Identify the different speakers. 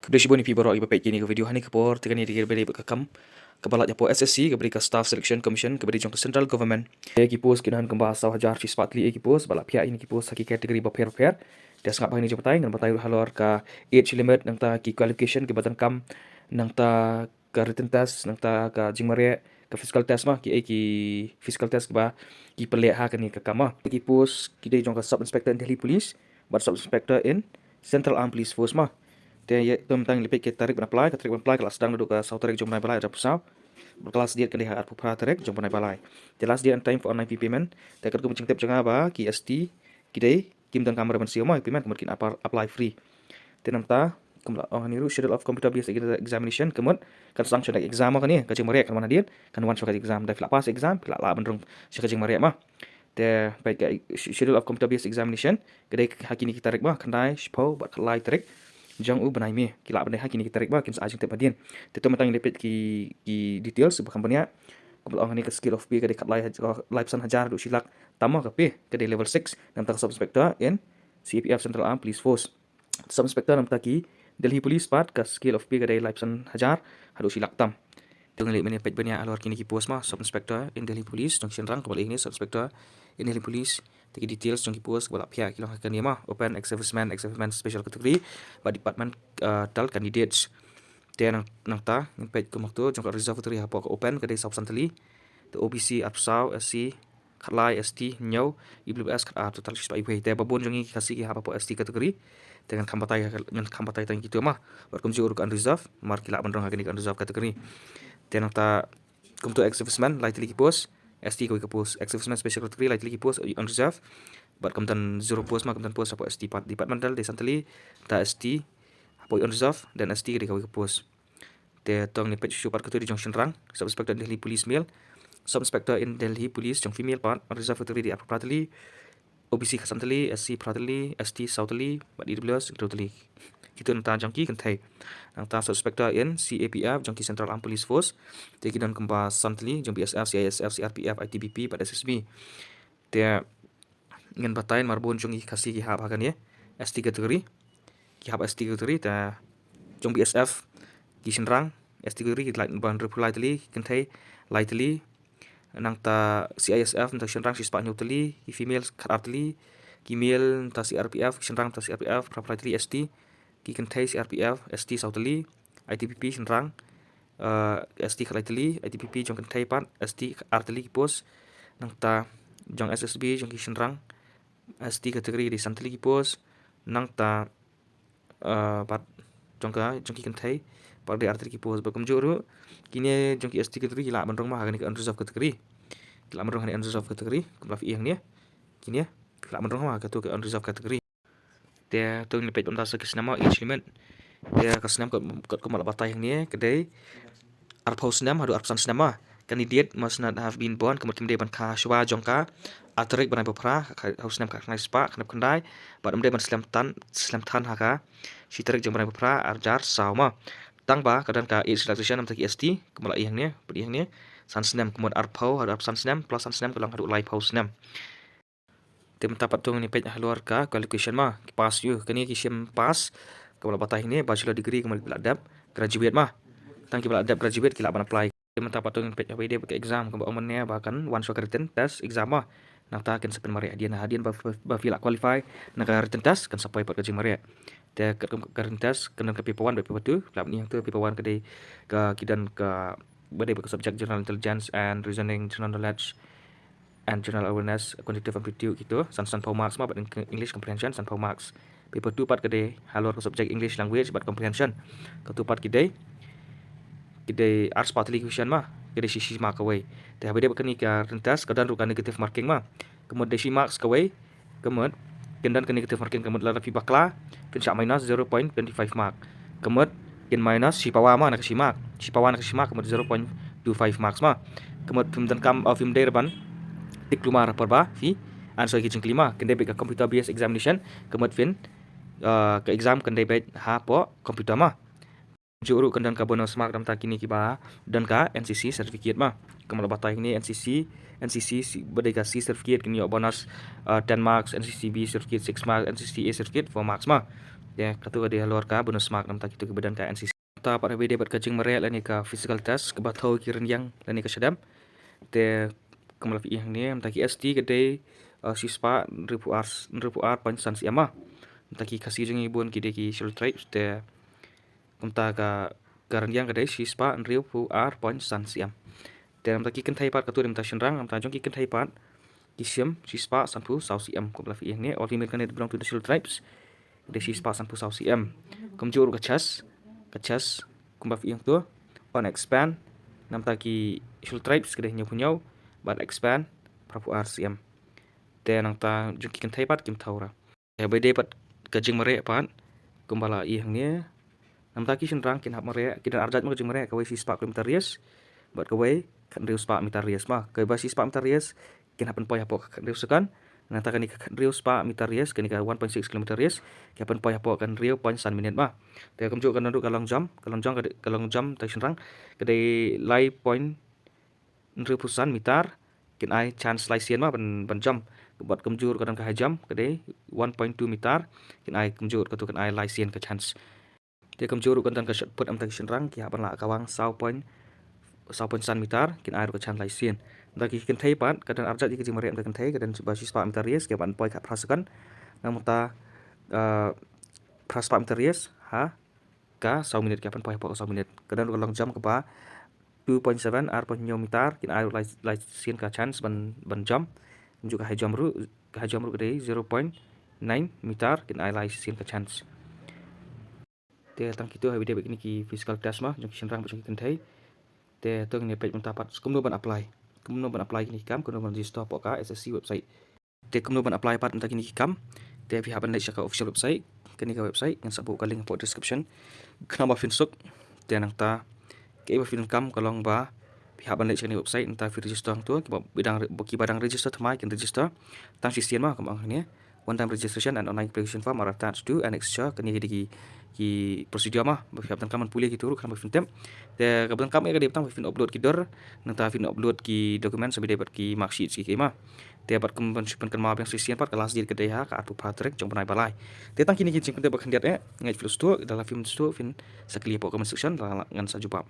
Speaker 1: Kemudian si boni pi baru iba kini ke video hani kepor tekan ni dikir beri bekakam kepala japo SSC keberi ke Staff Selection Commission keberi jong ke Central Government ki pos kinahan kembah sah hajar fi spatli ki pos balak pihak ini ki pos haki kategori baper dia sangat bahini jong petai ngan petai halor ka age limit nang ta ki qualification ki batan kam nang ta ka written test nang ta ka jingmare ka physical test mah ki physical test ba ki pelek ha kan ni ka kama ki pos ki dei jong ka sub inspector in Delhi Police but sub inspector in Central Armed Police Force mah dia ya tentang lipik ke tarik apply ke tarik apply kelas sedang duduk ke sau tarik jom balai ada pusau berkelas dia ke dia harap pupra tarik jom balai jelas dia time for online payment dia kat kucing tip jangan apa ki ST ki dei kim dan kamera ban sioma payment mungkin apply free tenam ta kumla orang niru schedule of computer based examination kemud kan sanction exam kan ni kajing merek kan mana dia kan one shot exam dah pas exam pila la benrung kajing merek mah dia baik schedule of computer based examination kedai hakini kita tarik mah kendai shpo buat kelai tarik jang u benai me kila benai hakini kita tarik mah kim sa ajing tep adian tetu matang lepet ki details sebuah company kumla orang ni ke skill of p kedai kat live san hajar du silak tamah ke p kedai level 6 nam tak sub inspector in CPF Central Armed Police Force sub inspector nam taki Delhi Police part ke skill of p kedai live san hajar hadu silak tam dengan lek meni pet banyak alur kini ki pos mah sub inspector in Delhi Police jong senrang kembali ini sub inspector in Delhi Police tegi details jong ki pos kepala pihak kilang akan dia mah open ex serviceman special category ba department tal candidates dia nang ta in pet ke waktu jong ka reserve category apa ke open ke sub santali the OBC apsau SC khalai ST nyau IWS kat total siswa ibu dia babon jong ki kasih ki apa ST kategori dengan kampatai tang gitu mah berkum juru kan reserve mar kila bandrong akan kan reserve kategori tenang ta kumtu ex serviceman lightly post ST ko ke post ex serviceman special category lightly post on reserve but kamtan zero post ma kamtan post apa ST part departmental de santali ta ST apa on reserve dan ST ke ke post te tong ni pet super ketu di junction rang sub inspector Delhi Police male sub inspector in Delhi Police jong female part on reserve category di appropriately OBC kasantali SC pratali ST southly but IWS totally kita nang jangki kan thai nang ta suspector in CAPF jangki Central Armed Police Force te kidan kempa santli jang BSF CISF CRPF ITBP pada SSB te ngan batain marbon jangki kasih ki hab hakan ya ST kategori ki hab ST kategori ta jang BSF ki senrang ST kategori like ban reply tali kan thai lightly nang ta CISF nang senrang sispa nyutli ki female karatli ki male ta CRPF senrang ta CRPF proprietary ST ki kentai CRPF ST Southly ITPP senrang ST Kalaitli ITPP jong kentai pat ST Artli pos nang ta jong SSB jong ki senrang ST kategori di santli ki pos nang ta pat jong ki kentai pat di Artli ki pos berkum juru kini jong ki ST kategori la bandrong mah ni unreserved kategori la bandrong ni unreserved kategori kumlaf iang ni kini la bandrong mah ka tu ke unreserved kategori dia tu ni pet benda sekis nama age limit dia kasnam kat kumal batai yang ni kedai arpaus nam hadu arpasan nama candidate must not have been born kemudian dia ban ka shwa jongka atrik banai bopra haus nam ka ngai spa kanap kendai badam dia ban slam tan haka si tarik jong banai bopra arjar sauma tang ba kadan ka age relaxation nam taki ST kumal yang ni beri yang ni san snam kemudian arpau hadu arpasan snam plus san snam kelang hadu live house snam tim tapat tu ni pej luar ka qualification mah pas you kini kisim pas kalau batah ini bachelor degree kemal adab graduate mah tang ki adab graduate kila ban apply tim tapat tu ni pej dia pakai exam ke omennya bahkan one shot written test exam mah nak ta kan sepen mari hadian ba fila qualify nak written test kan sampai pat kajing mari dia ke written test kena ke paper 1 paper 2 pelap ni yang tu paper 1 ke kidan ke badai ke subjek general intelligence and reasoning general knowledge and general awareness quantitative aptitude gitu san marks mah English comprehension san marks paper 2 part kede halor ke subjek English language but comprehension ketupat kede arts partly question mah kede sisi mark away teh bede bekeni ka rentas kadan rukan negative marking mah kemudian desi marks kaway kemudian kendan ke negative marking kemudian lafi bakla pinca minus 0.25 mark kemudian kin minus si pawa mah nak si mark kemudian 0.25 marks mah kemudian pimdan kam film derban diploma perba fi answer ki kelima kendai ke computer based examination kemudian ke exam kendai baik ha po komputer mah juru kendan ka bonus mark dam ta kini ki ba dan ka NCC certificate mah kemal batai ini NCC badai ka C certificate kini bonus 10 marks NCC B certificate 6 marks NCC A certificate 4 marks mah Ya, katu ka dia luar ka bonus mark nam ta kitu ke badan ka NCC. Ta pada video bat kajing mere lani ka physical test ke bathau kiren yang lani ka sedam. Te kemal fi yang ni am ta ki ST gede sispa ribu ar pan sans yama. Am ta ki kasih jengi bun ki de ki shul tribes te am ta ka garan yang gede sispa ribu ar pan sans yam. Te am ta ki kentai pat katu am ta shenrang am ta jong ki kentai pat kisiam sispa sanpu sau siam kemal fi yang ni all female kan belong to the shul tribes. De sispa sanpu sau siam. Kumjur kachas kumbaf yang tu on expand nam taki shul tribes kedeh nyau bat expand prapu RCM te nang ta jungki kan thaipat kim thaura ya bede pat kajing mare pan kumbala i hang ne nam taki shin rang kin hap mare kin arjat ma kajing mare kawai sispa kilometer rias bat kawai kan rius pa meter rias ma kai ba sispa meter rias kin hapan poy hapok kan rius kan nang ta kan rius pa meter rias kan ka 1.6 km rias kapan poy hapok kan riu point san minit ma te kam jo kan ndu kalong jam ta shin rang kedai lai point riu pusan meter kin ai chance lai sien ma ban jam buat kemjur kadang ka jam kedai 1.2 meter kin ai kemjur ka tu kan ai lai sien ka chance te kemjur kan tan ka shot put am ta shin rang ki haban la kawang 0.1 meter kin ai ka chance lai sien da ki kan thai pat kadang arjat ki jing mare am ta kan thai kadang basis pa meter rias ke ban poi ka prasakan nam ta pras pa meter rias ha ka 1 minit ke pan poi pa 1 minit kadang kalong jam ke ba 2.7 ar pon meter kin ai lai sien ka chance ban jam juga jam ru kedai 0.9 meter kin ai lai sien ka chance te tang kitu ha video begini ki physical test ma jong shin rang ba jong kan thai te tong ni page mendapat kumno ban apply kini kam kumno ban register po ka SSC website te kumno ban apply pat mentak kini kam te pihak ban ka official website kini ka website ngan sabu ka link po description kenapa finsuk te nang ta ke ba fin kam kalong ba pihak ban ni website entah fi register tu ki badang register thamai kin register tang sisian ma kam ang ni one time registration and online application form are attached to annexure kini ki prosedur mah pihak tan kaman pulih gitu kan fin tem te kabang kam ka tang fin upload ki dor nang ta fin upload ki dokumen sabi dapat ki marksheet ki mah te dapat kemban simpan kan ma yang sisian pat kelas dir kedai ha ka atu patrek jong panai balai te tang kini ki jing kan dapat kandiat ngai filus tu dalam film tu fin sakli po comment section ngan sa jumpa